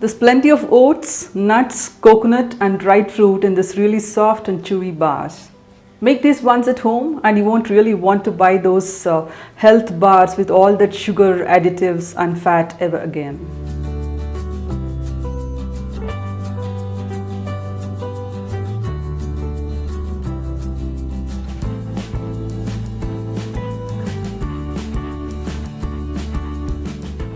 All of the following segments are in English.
There's plenty of oats, nuts, coconut and dried fruit in this really soft and chewy bars. Make these once at home and you won't really want to buy those health bars with all that sugar, additives and fat ever again.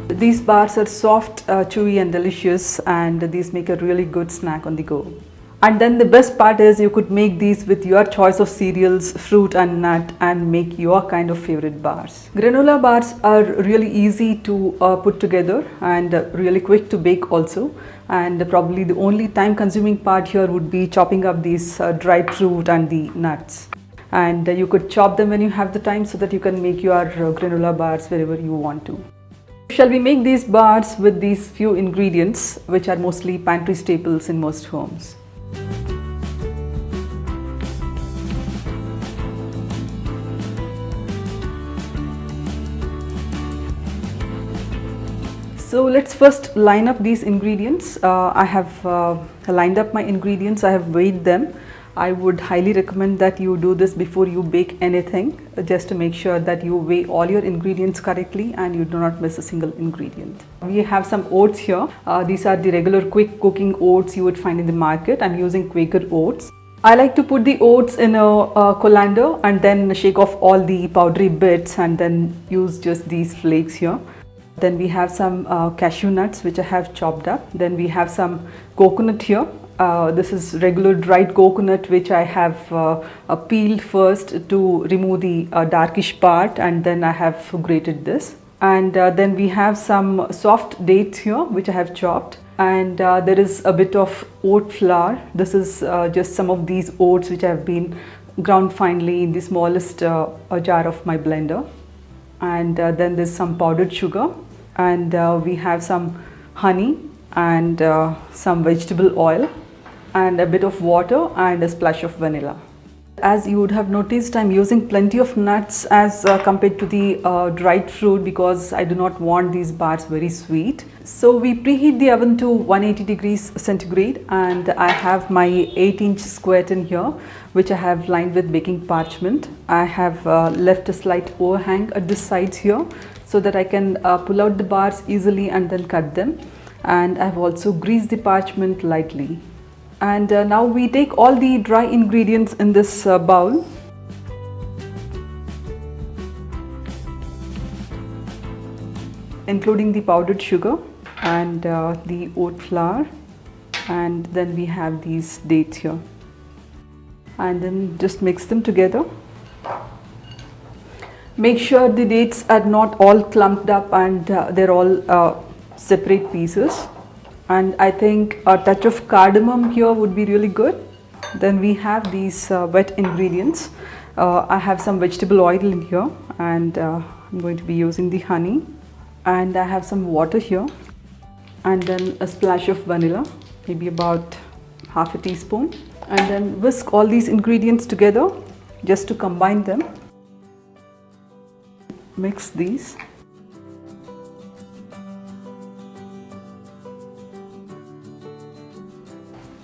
These bars are soft, chewy and delicious, and these make a really good snack on the go. And then the best part is you could make these with your choice of cereals, fruit and nut, and make your kind of favorite bars. Granola bars are really easy to put together and really quick to bake also. And probably the only time consuming part here would be chopping up these dried fruit and the nuts. And you could chop them when you have the time so that you can make your granola bars wherever you want to. Shall we make these bars with these few ingredients which are mostly pantry staples in most homes? So let's first line up these ingredients. I have lined up my ingredients, I have weighed them. I would highly recommend that you do this before you bake anything, just to make sure that you weigh all your ingredients correctly and you do not miss a single ingredient. We have some oats here. These are the regular quick cooking oats you would find in the market. I'm using Quaker oats. I like to put the oats in a colander and then shake off all the powdery bits and then use just these flakes here. Then we have some cashew nuts which I have chopped up. Then we have some coconut here. This is regular dried coconut which I have peeled first to remove the darkish part, and then I have grated this. And then we have some soft dates here which I have chopped, and there is a bit of oat flour. This is just some of these oats which have been ground finely in the smallest jar of my blender. And then there's some powdered sugar, and we have some honey and some vegetable oil and a bit of water and a splash of vanilla. As you would have noticed, I'm using plenty of nuts as compared to the dried fruit because I do not want these bars very sweet. So we preheat the oven to 180 degrees centigrade, and I have my 8-inch square tin here which I have lined with baking parchment. I have left a slight overhang at the sides here so that I can pull out the bars easily and then cut them. And I've also greased the parchment lightly. And now we take all the dry ingredients in this bowl. Including the powdered sugar and the oat flour, and then we have these dates here. And then just mix them together. Make sure the dates are not all clumped up and they're all separate pieces. And I think a touch of cardamom here would be really good. Then we have these wet ingredients. I have some vegetable oil in here, and I'm going to be using the honey, and I have some water here, and then a splash of vanilla, maybe about half a teaspoon. And then whisk all these ingredients together just to combine them. Mix these.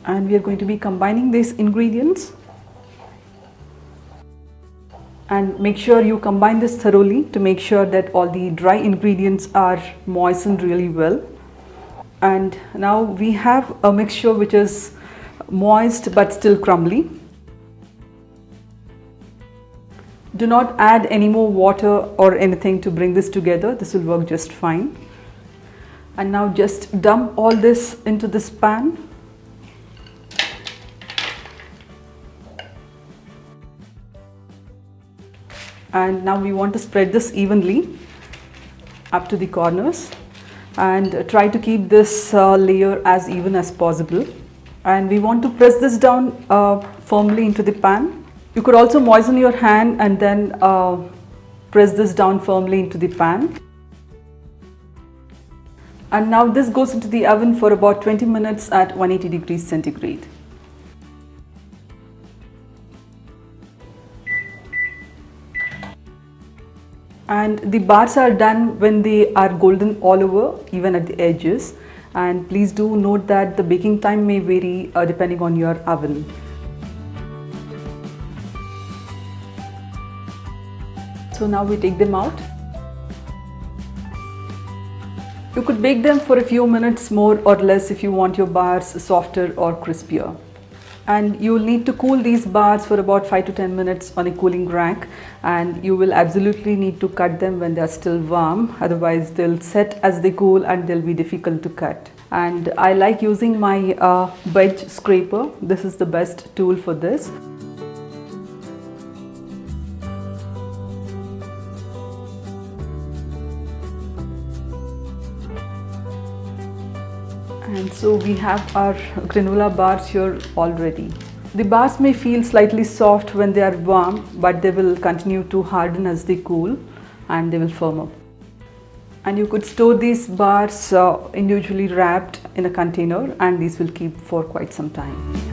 And we are going to be combining these ingredients, and make sure you combine this thoroughly to make sure that all the dry ingredients are moistened really well. And now we have a mixture which is moist but still crumbly. Do not add any more water or anything to bring this together. This will work just fine. And now just dump all this into this pan. And now we want to spread this evenly up to the corners, and try to keep this layer as even as possible. And we want to press this down firmly into the pan. You could also moisten your hand and then press this down firmly into the pan. And now this goes into the oven for about 20 minutes at 180 degrees centigrade. And the bars are done when they are golden all over, even at the edges. and please do note that the baking time may vary depending on your oven. So now we take them out. You could bake them for a few minutes more or less if you want your bars softer or crispier. And you will need to cool these bars for about 5 to 10 minutes on a cooling rack, and you will absolutely need to cut them when they are still warm, otherwise they'll set as they cool and they'll be difficult to cut. And I like using my wedge scraper. This is the best tool for this. And so we have our granola bars here already. The bars may feel slightly soft when they are warm, but they will continue to harden as they cool and they will firm up. And you could store these bars individually wrapped in a container, and these will keep for quite some time.